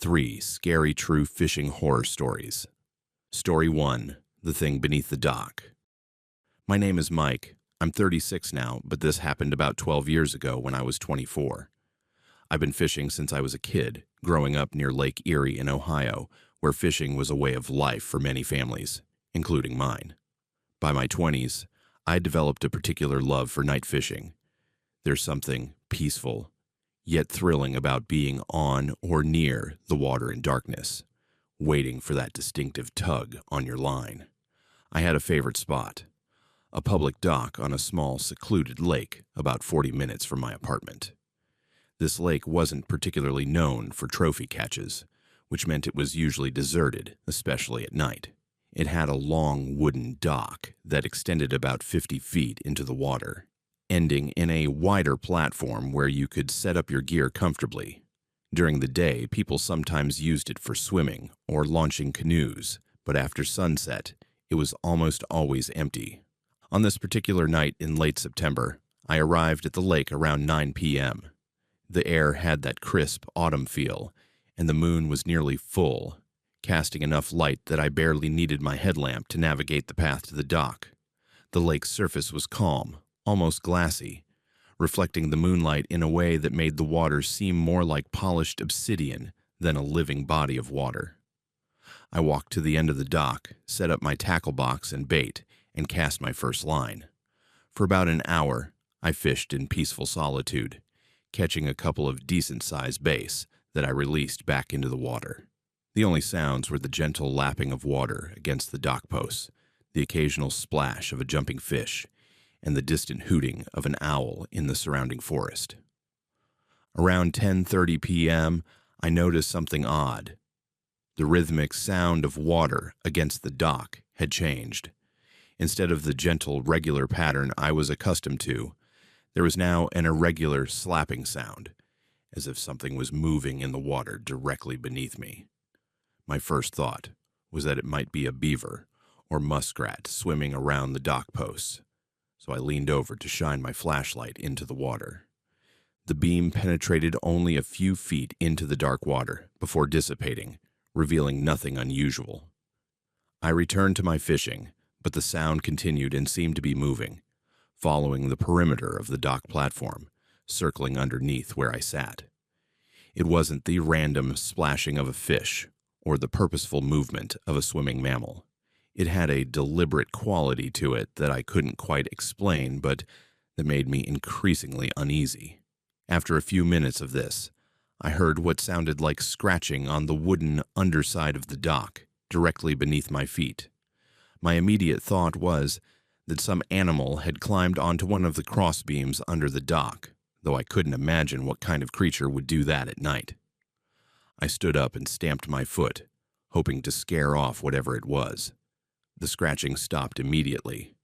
3 Scary True Fishing Horror Stories. Story 1 The Thing Beneath the Dock. My name is Mike. I'm 36 now, but this happened about 12 years ago when I was 24. I've been fishing since I was a kid, growing up near Lake Erie in Ohio, where fishing was a way of life for many families, including mine. By my 20s, I developed a particular love for night fishing. There's something peaceful, yet thrilling about being on or near the water in darkness, waiting for that distinctive tug on your line. I had a favorite spot, a public dock on a small, secluded lake about 40 minutes from my apartment. This lake wasn't particularly known for trophy catches, which meant it was usually deserted, especially at night. It had a long wooden dock that extended about 50 feet into the water, ending in a wider platform where you could set up your gear comfortably. During the day, people sometimes used it for swimming or launching canoes, but after sunset, it was almost always empty. On this particular night in late September, I arrived at the lake around 9 p.m. The air had that crisp autumn feel, and the moon was nearly full, casting enough light that I barely needed my headlamp to navigate the path to the dock. The lake's surface was calm, almost glassy, reflecting the moonlight in a way that made the water seem more like polished obsidian than a living body of water. I walked to the end of the dock, set up my tackle box and bait, and cast my first line. For about an hour, I fished in peaceful solitude, catching a couple of decent-sized bass that I released back into the water. The only sounds were the gentle lapping of water against the dock posts, the occasional splash of a jumping fish, and the distant hooting of an owl in the surrounding forest. Around 10:30 p.m., I noticed something odd. The rhythmic sound of water against the dock had changed. Instead of the gentle, regular pattern I was accustomed to, there was now an irregular slapping sound, as if something was moving in the water directly beneath me. My first thought was that it might be a beaver or muskrat swimming around the dock posts, so I leaned over to shine my flashlight into the water. The beam penetrated only a few feet into the dark water before dissipating, revealing nothing unusual. I returned to my fishing, but the sound continued and seemed to be moving, following the perimeter of the dock platform, circling underneath where I sat. It wasn't the random splashing of a fish or the purposeful movement of a swimming mammal. It had a deliberate quality to it that I couldn't quite explain, but that made me increasingly uneasy. After a few minutes of this, I heard what sounded like scratching on the wooden underside of the dock, directly beneath my feet. My immediate thought was that some animal had climbed onto one of the crossbeams under the dock, though I couldn't imagine what kind of creature would do that at night. I stood up and stamped my foot, hoping to scare off whatever it was. The scratching stopped immediately.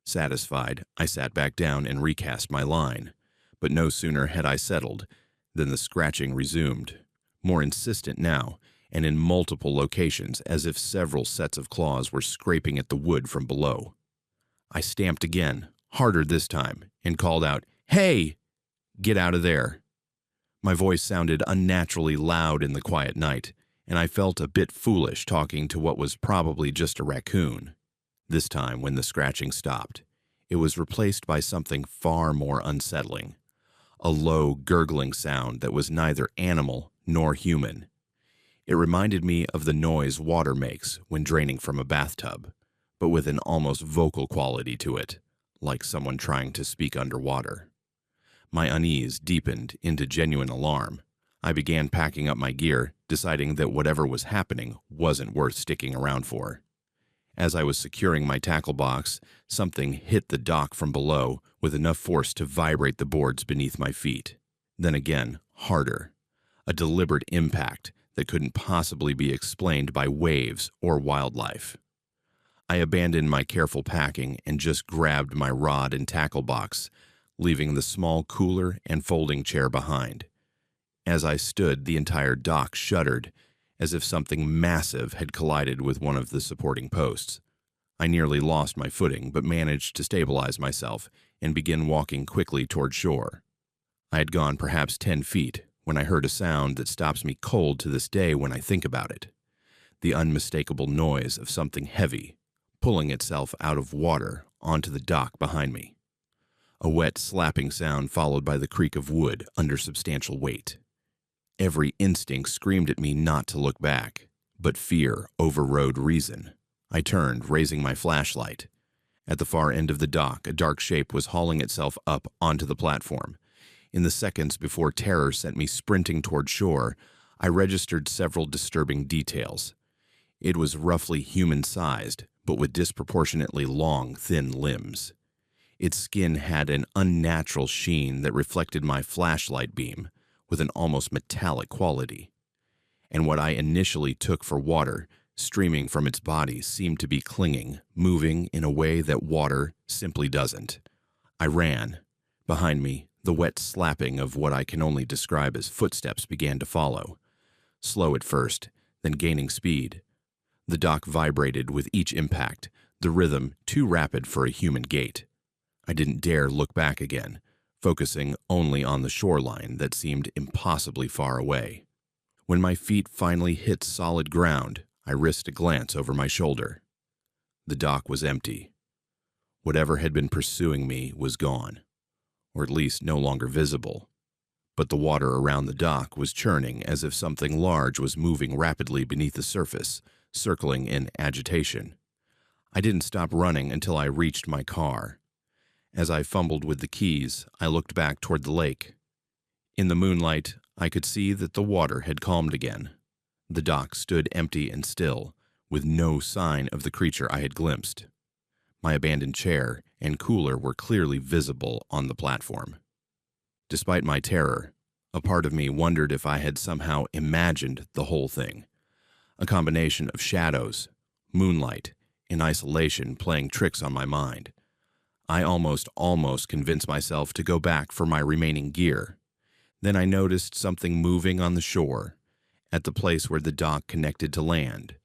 Satisfied, I sat back down and recast my line, but no sooner had I settled than the scratching resumed, more insistent now, and in multiple locations, as if several sets of claws were scraping at the wood from below. I stamped again, harder this time, and called out, "Hey! Get out of there!" My voice sounded unnaturally loud in the quiet night, and I felt a bit foolish talking to what was probably just a raccoon. This time, when the scratching stopped, it was replaced by something far more unsettling, a low, gurgling sound that was neither animal nor human. It reminded me of the noise water makes when draining from a bathtub, but with an almost vocal quality to it, like someone trying to speak underwater. My unease deepened into genuine alarm. I began packing up my gear, deciding that whatever was happening wasn't worth sticking around for. As I was securing my tackle box, something hit the dock from below with enough force to vibrate the boards beneath my feet. Then again, harder. A deliberate impact that couldn't possibly be explained by waves or wildlife. I abandoned my careful packing and just grabbed my rod and tackle box, leaving the small cooler and folding chair behind. As I stood, the entire dock shuddered, as if something massive had collided with one of the supporting posts. I nearly lost my footing, but managed to stabilize myself and begin walking quickly toward shore. I had gone perhaps 10 feet when I heard a sound that stops me cold to this day when I think about it. The unmistakable noise of something heavy pulling itself out of water onto the dock behind me. A wet slapping sound followed by the creak of wood under substantial weight. Every instinct screamed at me not to look back, but fear overrode reason. I turned, raising my flashlight. At the far end of the dock, a dark shape was hauling itself up onto the platform. In the seconds before terror sent me sprinting toward shore, I registered several disturbing details. It was roughly human-sized, but with disproportionately long, thin limbs. Its skin had an unnatural sheen that reflected my flashlight beam with an almost metallic quality. And what I initially took for water, streaming from its body, seemed to be clinging, moving in a way that water simply doesn't. I ran. Behind me, the wet slapping of what I can only describe as footsteps began to follow. Slow at first, then gaining speed. The dock vibrated with each impact, the rhythm too rapid for a human gait. I didn't dare look back again, focusing only on the shoreline that seemed impossibly far away. When my feet finally hit solid ground, I risked a glance over my shoulder. The dock was empty. Whatever had been pursuing me was gone, or at least no longer visible. But the water around the dock was churning as if something large was moving rapidly beneath the surface, circling in agitation. I didn't stop running until I reached my car. As I fumbled with the keys, I looked back toward the lake. In the moonlight, I could see that the water had calmed again. The dock stood empty and still, with no sign of the creature I had glimpsed. My abandoned chair and cooler were clearly visible on the platform. Despite my terror, a part of me wondered if I had somehow imagined the whole thing. A combination of shadows, moonlight, and isolation playing tricks on my mind. I almost convinced myself to go back for my remaining gear. Then I noticed something moving on the shore, at the place where the dock connected to land.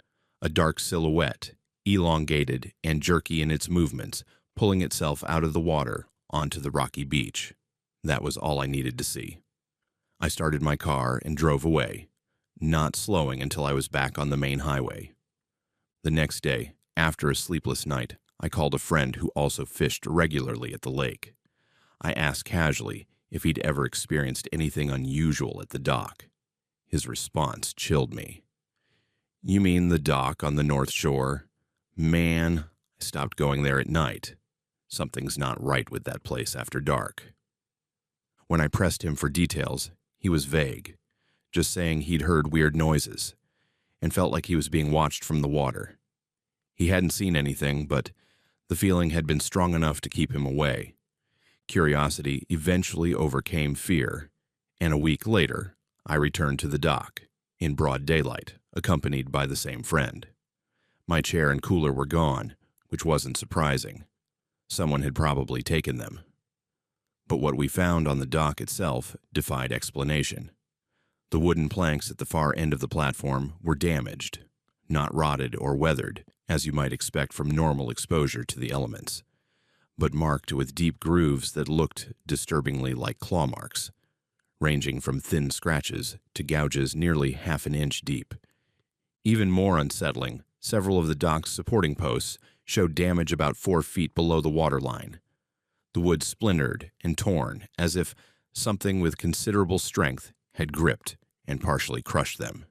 A dark silhouette, elongated and jerky in its movements, pulling itself out of the water onto the rocky beach. That was all I needed to see. I started my car and drove away, not slowing until I was back on the main highway. The next day, after a sleepless night, I called a friend who also fished regularly at the lake. I asked casually if he'd ever experienced anything unusual at the dock. His response chilled me. "You mean the dock on the North Shore? Man, I stopped going there at night. Something's not right with that place after dark." When I pressed him for details, he was vague, just saying he'd heard weird noises and felt like he was being watched from the water. He hadn't seen anything, but the feeling had been strong enough to keep him away. Curiosity eventually overcame fear, and a week later, I returned to the dock, in broad daylight, accompanied by the same friend. My chair and cooler were gone, which wasn't surprising. Someone had probably taken them. But what we found on the dock itself defied explanation. The wooden planks at the far end of the platform were damaged, not rotted or weathered, as you might expect from normal exposure to the elements, but marked with deep grooves that looked disturbingly like claw marks, ranging from thin scratches to gouges nearly half an inch deep. Even more unsettling, several of the dock's supporting posts showed damage about 4 feet below the waterline. The wood splintered and torn, as if something with considerable strength had gripped and partially crushed them.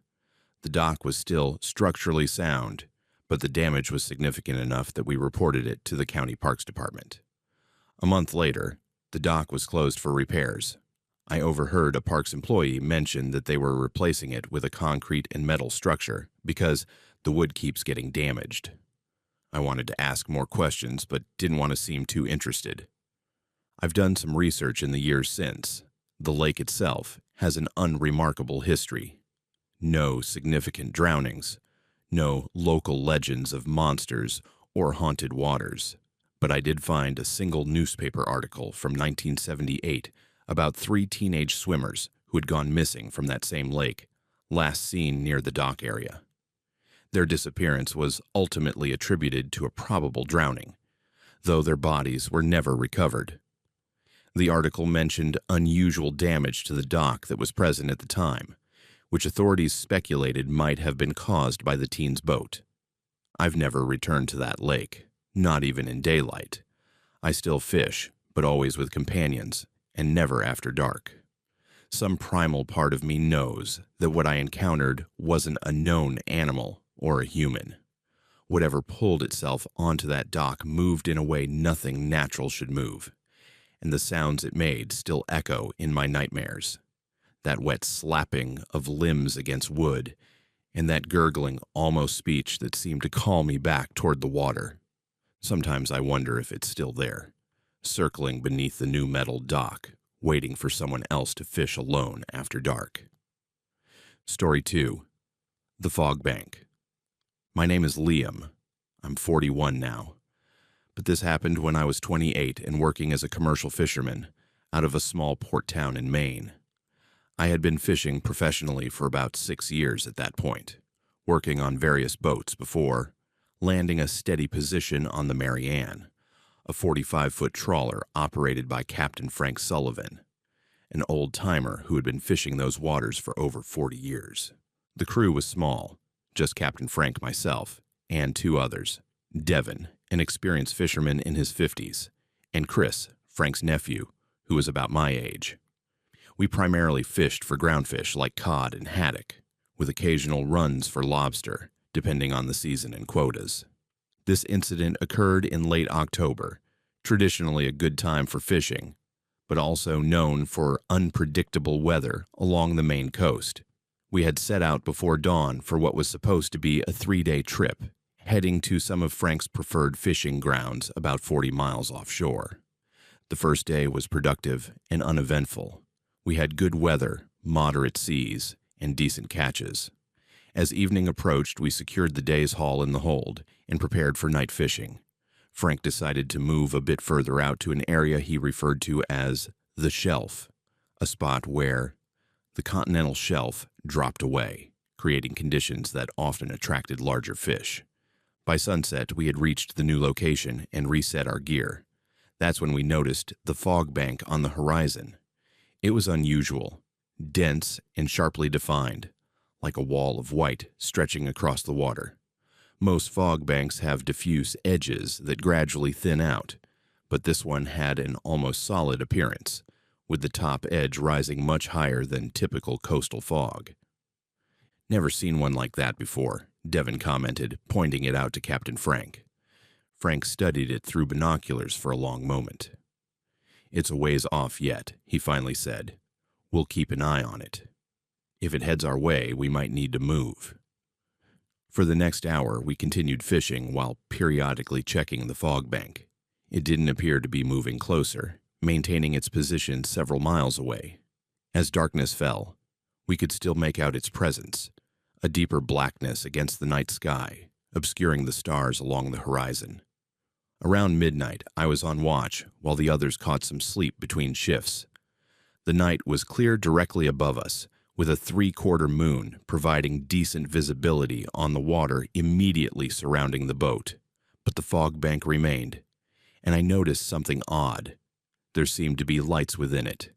The dock was still structurally sound, but the damage was significant enough that we reported it to the County Parks Department. A month later, the dock was closed for repairs. I overheard a parks employee mention that they were replacing it with a concrete and metal structure because the wood keeps getting damaged. I wanted to ask more questions, but didn't want to seem too interested. I've done some research in the years since. The lake itself has an unremarkable history. No significant drownings, no local legends of monsters or haunted waters. But I did find a single newspaper article from 1978 about 3 teenage swimmers who had gone missing from that same lake, last seen near the dock area. Their disappearance was ultimately attributed to a probable drowning, though their bodies were never recovered. The article mentioned unusual damage to the dock that was present at the time, which authorities speculated might have been caused by the teen's boat. I've never returned to that lake, not even in daylight. I still fish, but always with companions, and never after dark. Some primal part of me knows that what I encountered wasn't a known animal or a human. Whatever pulled itself onto that dock moved in a way nothing natural should move, and the sounds it made still echo in my nightmares. That wet slapping of limbs against wood, and that gurgling, almost speech that seemed to call me back toward the water. Sometimes I wonder if it's still there, circling beneath the new metal dock, waiting for someone else to fish alone after dark. Story 2. The Fog Bank. My name is Liam. I'm 41 now. But this happened when I was 28 and working as a commercial fisherman out of a small port town in Maine. I had been fishing professionally for about 6 years at that point, working on various boats before landing a steady position on the Mary Ann, a 45-foot trawler operated by Captain Frank Sullivan, an old-timer who had been fishing those waters for over 40 years. The crew was small, just Captain Frank, myself, and 2 others, Devin, an experienced fisherman in his 50s, and Chris, Frank's nephew, who was about my age. We primarily fished for groundfish like cod and haddock, with occasional runs for lobster, depending on the season and quotas. This incident occurred in late October, traditionally a good time for fishing, but also known for unpredictable weather along the Maine coast. We had set out before dawn for what was supposed to be a 3-day trip, heading to some of Frank's preferred fishing grounds about 40 miles offshore. The first day was productive and uneventful. We had good weather, moderate seas, and decent catches. As evening approached, we secured the day's haul in the hold and prepared for night fishing. Frank decided to move a bit further out to an area he referred to as the Shelf, a spot where the continental shelf dropped away, creating conditions that often attracted larger fish. By sunset, we had reached the new location and reset our gear. That's when we noticed the fog bank on the horizon. It was unusual, dense and sharply defined, like a wall of white stretching across the water. Most fog banks have diffuse edges that gradually thin out, but this one had an almost solid appearance, with the top edge rising much higher than typical coastal fog. "Never seen one like that before," Devin commented, pointing it out to Captain Frank. Frank studied it through binoculars for a long moment. "It's a ways off yet," he finally said. "We'll keep an eye on it. If it heads our way, we might need to move." For the next hour, we continued fishing while periodically checking the fog bank. It didn't appear to be moving closer, maintaining its position several miles away. As darkness fell, we could still make out its presence, a deeper blackness against the night sky, obscuring the stars along the horizon. Around midnight, I was on watch while the others caught some sleep between shifts. The night was clear directly above us, with a 3/4 moon providing decent visibility on the water immediately surrounding the boat. But the fog bank remained, and I noticed something odd. There seemed to be lights within it,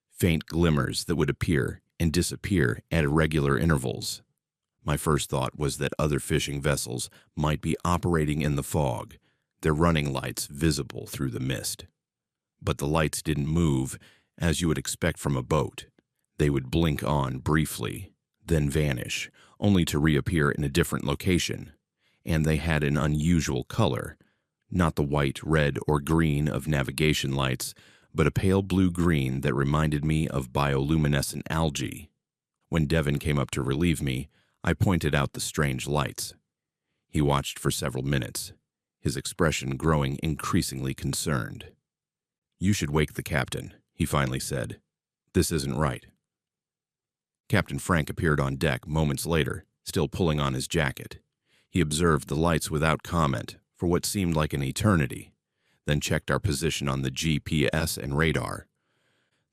faint glimmers that would appear and disappear at irregular intervals. My first thought was that other fishing vessels might be operating in the fog, their running lights visible through the mist. But the lights didn't move as you would expect from a boat. They would blink on briefly, then vanish, only to reappear in a different location. And they had an unusual color, not the white, red, or green of navigation lights, but a pale blue-green that reminded me of bioluminescent algae. When Devin came up to relieve me, I pointed out the strange lights. He watched for several minutes, his expression growing increasingly concerned. "You should wake the captain," he finally said. "This isn't right." Captain Frank appeared on deck moments later, still pulling on his jacket. He observed the lights without comment for what seemed like an eternity, then checked our position on the GPS and radar.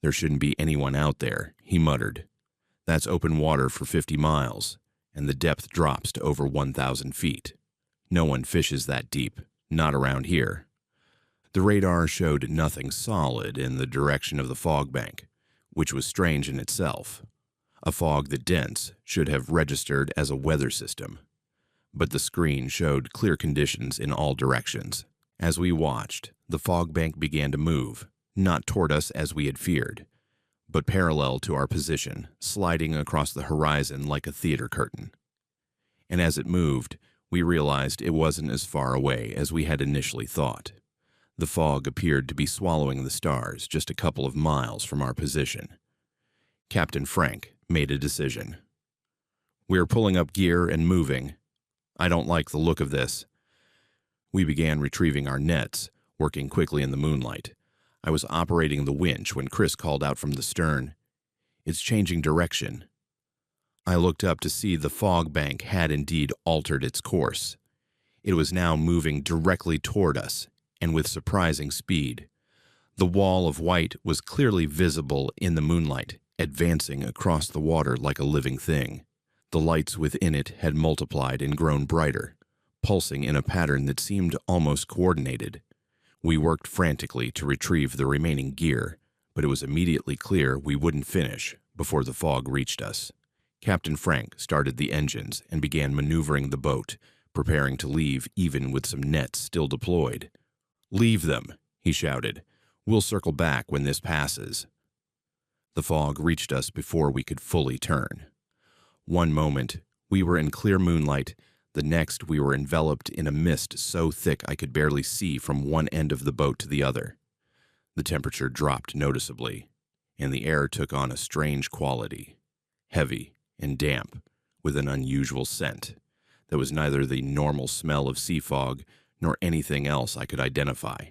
"There shouldn't be anyone out there," he muttered. "That's open water for 50 miles, and the depth drops to over 1,000 feet. No one fishes that deep, not around here." The radar showed nothing solid in the direction of the fog bank, which was strange in itself. A fog that dense should have registered as a weather system. But the screen showed clear conditions in all directions. As we watched, the fog bank began to move, not toward us as we had feared, but parallel to our position, sliding across the horizon like a theater curtain. And as it moved, we realized it wasn't as far away as we had initially thought. The fog appeared to be swallowing the stars just a couple of miles from our position. Captain Frank made a decision. "We're pulling up gear and moving. I don't like the look of this." We began retrieving our nets, working quickly in the moonlight. I was operating the winch when Chris called out from the stern, "It's changing direction." I looked up to see the fog bank had indeed altered its course. It was now moving directly toward us, and with surprising speed. The wall of white was clearly visible in the moonlight, advancing across the water like a living thing. The lights within it had multiplied and grown brighter, pulsing in a pattern that seemed almost coordinated. We worked frantically to retrieve the remaining gear, but it was immediately clear we wouldn't finish before the fog reached us. Captain Frank started the engines and began maneuvering the boat, preparing to leave even with some nets still deployed. "Leave them," he shouted. "We'll circle back when this passes." The fog reached us before we could fully turn. One moment, we were in clear moonlight. The next, we were enveloped in a mist so thick I could barely see from one end of the boat to the other. The temperature dropped noticeably, and the air took on a strange quality, heavy and damp, with an unusual scent that was neither the normal smell of sea fog nor anything else I could identify.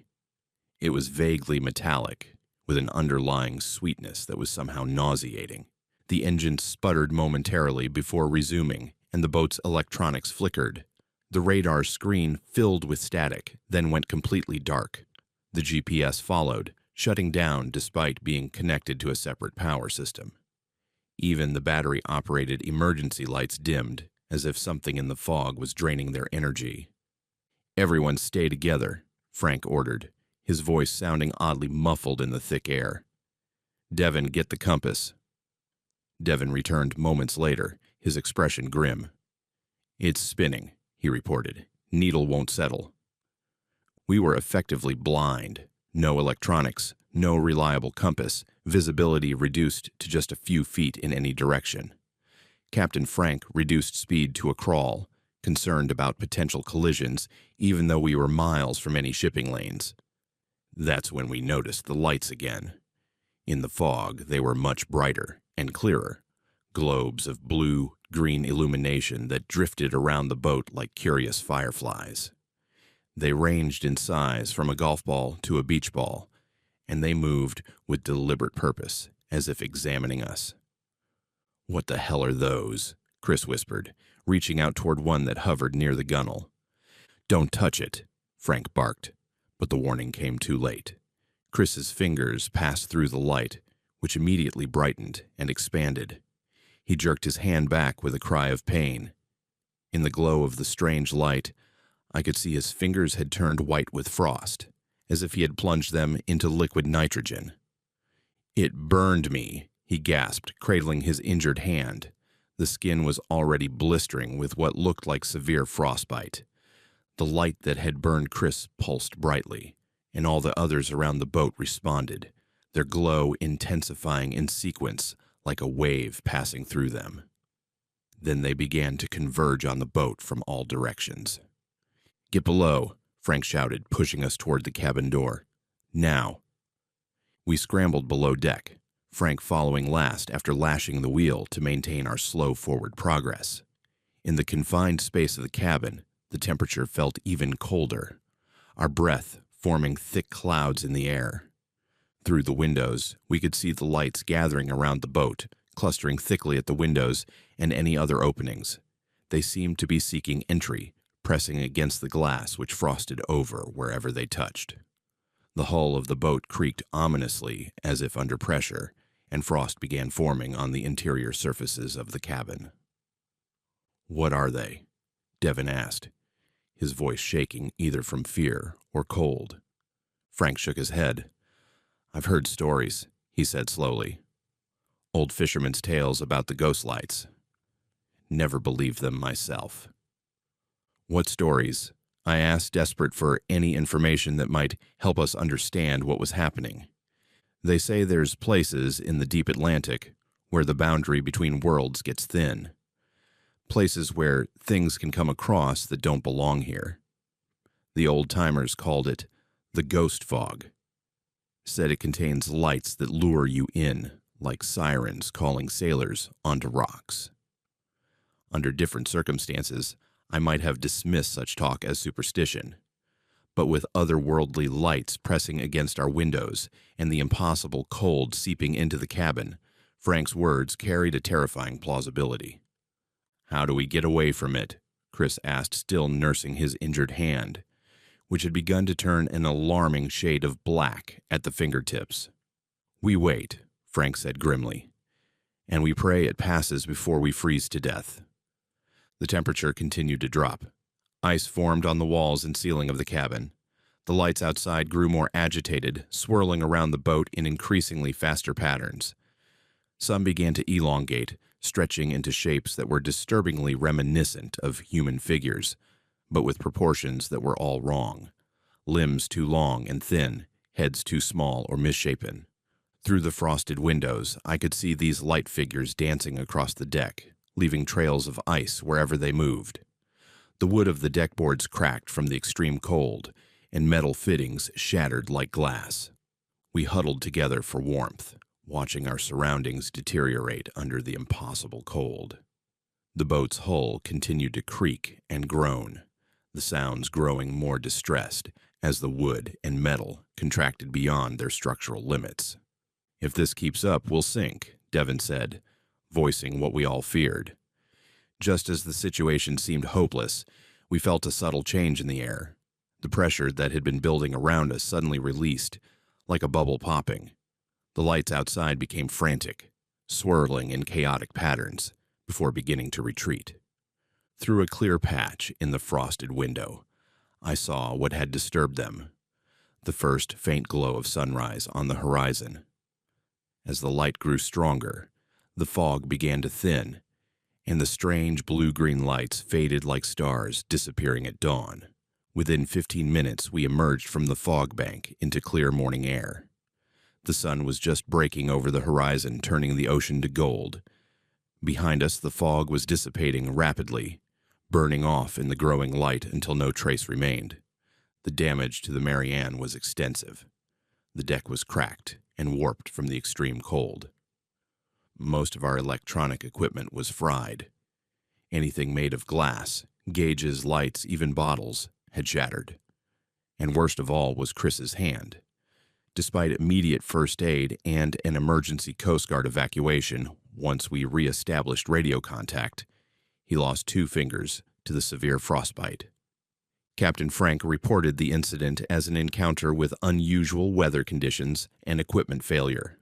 It was vaguely metallic, with an underlying sweetness that was somehow nauseating. The engine sputtered momentarily before resuming, and the boat's electronics flickered. The radar screen filled with static, then went completely dark. The GPS followed, shutting down despite being connected to a separate power system. Even the battery-operated emergency lights dimmed, as if something in the fog was draining their energy. "Everyone stay together," Frank ordered, his voice sounding oddly muffled in the thick air. "Devin, get the compass." Devin returned moments later, his expression grim. "It's spinning," he reported. "Needle won't settle." We were effectively blind. No electronics, no reliable compass, visibility reduced to just a few feet in any direction. Captain Frank reduced speed to a crawl, concerned about potential collisions, even though we were miles from any shipping lanes. That's when we noticed the lights again. In the fog, they were much brighter and clearer, globes of blue-green illumination that drifted around the boat like curious fireflies. They ranged in size from a golf ball to a beach ball, and they moved with deliberate purpose, as if examining us. "What the hell are those?" Chris whispered, reaching out toward one that hovered near the gunwale. "Don't touch it," Frank barked, but the warning came too late. Chris's fingers passed through the light, which immediately brightened and expanded. He jerked his hand back with a cry of pain. In the glow of the strange light, I could see his fingers had turned white with frost, as if he had plunged them into liquid nitrogen. "It burned me," he gasped, cradling his injured hand. The skin was already blistering with what looked like severe frostbite. The light that had burned Chris pulsed brightly, and all the others around the boat responded, their glow intensifying in sequence like a wave passing through them. Then they began to converge on the boat from all directions. "Get below," Frank shouted, pushing us toward the cabin door. "Now." We scrambled below deck, Frank following last after lashing the wheel to maintain our slow forward progress. In the confined space of the cabin, the temperature felt even colder, our breath forming thick clouds in the air. Through the windows, we could see the lights gathering around the boat, clustering thickly at the windows and any other openings. They seemed to be seeking entry, pressing against the glass which frosted over wherever they touched. The hull of the boat creaked ominously as if under pressure, and frost began forming on the interior surfaces of the cabin. "What are they?" Devin asked, his voice shaking either from fear or cold. Frank shook his head. "I've heard stories," he said slowly. "Old fishermen's tales about the ghost lights. Never believed them myself." "What stories?" I asked, desperate for any information that might help us understand what was happening. "They say there's places in the deep Atlantic where the boundary between worlds gets thin. Places where things can come across that don't belong here. The old-timers called it the ghost fog. Said it contains lights that lure you in, like sirens calling sailors onto rocks." Under different circumstances, I might have dismissed such talk as superstition. But with otherworldly lights pressing against our windows and the impossible cold seeping into the cabin, Frank's words carried a terrifying plausibility. "How do we get away from it?" Chris asked, still nursing his injured hand, which had begun to turn an alarming shade of black at the fingertips. "We wait," Frank said grimly, "and we pray it passes before we freeze to death." The temperature continued to drop. Ice formed on the walls and ceiling of the cabin. The lights outside grew more agitated, swirling around the boat in increasingly faster patterns. Some began to elongate, stretching into shapes that were disturbingly reminiscent of human figures, but with proportions that were all wrong. Limbs too long and thin, heads too small or misshapen. Through the frosted windows, I could see these light figures dancing across the deck, leaving trails of ice wherever they moved. The wood of the deckboards cracked from the extreme cold, and metal fittings shattered like glass. We huddled together for warmth, watching our surroundings deteriorate under the impossible cold. The boat's hull continued to creak and groan, the sounds growing more distressed as the wood and metal contracted beyond their structural limits. "If this keeps up, we'll sink," Devin said, voicing what we all feared. Just as the situation seemed hopeless, we felt a subtle change in the air. The pressure that had been building around us suddenly released, like a bubble popping. The lights outside became frantic, swirling in chaotic patterns, before beginning to retreat. Through a clear patch in the frosted window, I saw what had disturbed them, the first faint glow of sunrise on the horizon. As the light grew stronger, the fog began to thin, and the strange blue-green lights faded like stars disappearing at dawn. Within 15 minutes, we emerged from the fog bank into clear morning air. The sun was just breaking over the horizon, turning the ocean to gold. Behind us, the fog was dissipating rapidly, burning off in the growing light until no trace remained. The damage to the Mary Ann was extensive. The deck was cracked and warped from the extreme cold. Most of our electronic equipment was fried. Anything made of glass, gauges, lights, even bottles, had shattered. And worst of all was Chris's hand. Despite immediate first aid and an emergency Coast Guard evacuation, once we re-established radio contact, he lost 2 fingers to the severe frostbite. Captain Frank reported the incident as an encounter with unusual weather conditions and equipment failure.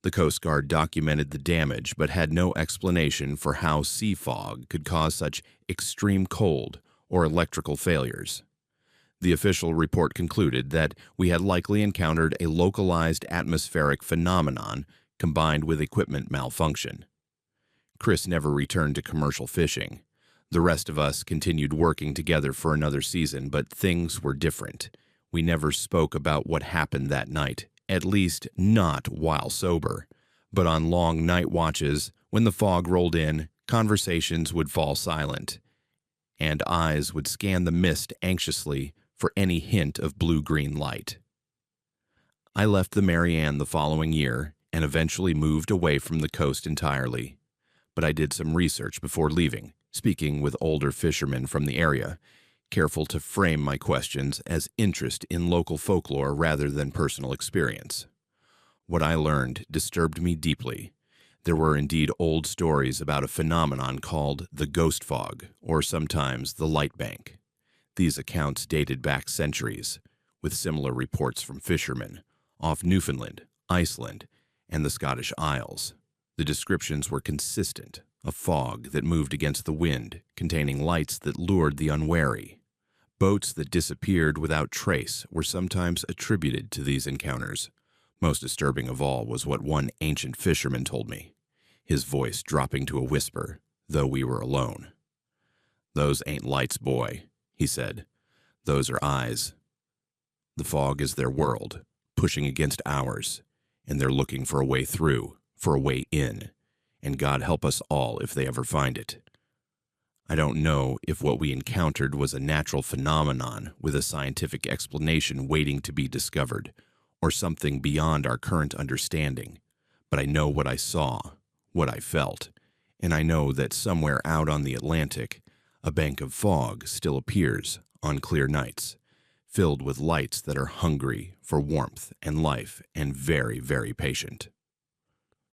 The Coast Guard documented the damage but had no explanation for how sea fog could cause such extreme cold or electrical failures. The official report concluded that we had likely encountered a localized atmospheric phenomenon combined with equipment malfunction. Chris never returned to commercial fishing. The rest of us continued working together for another season, but things were different. We never spoke about what happened that night, at least not while sober. But on long night watches, when the fog rolled in, conversations would fall silent, and eyes would scan the mist anxiously for any hint of blue-green light. I left the Mary Ann the following year and eventually moved away from the coast entirely. But I did some research before leaving, speaking with older fishermen from the area, careful to frame my questions as interest in local folklore rather than personal experience. What I learned disturbed me deeply. There were indeed old stories about a phenomenon called the ghost fog, or sometimes the light bank. These accounts dated back centuries, with similar reports from fishermen off Newfoundland, Iceland, and the Scottish Isles. The descriptions were consistent, a fog that moved against the wind, containing lights that lured the unwary. Boats that disappeared without trace were sometimes attributed to these encounters. Most disturbing of all was what one ancient fisherman told me, his voice dropping to a whisper, though we were alone. "Those ain't lights, boy," he said. "Those are eyes. The fog is their world, pushing against ours, and they're looking for a way through, for a way in, and God help us all if they ever find it." I don't know if what we encountered was a natural phenomenon with a scientific explanation waiting to be discovered, or something beyond our current understanding, but I know what I saw, what I felt, and I know that somewhere out on the Atlantic, a bank of fog still appears on clear nights, filled with lights that are hungry for warmth and life and very, very patient.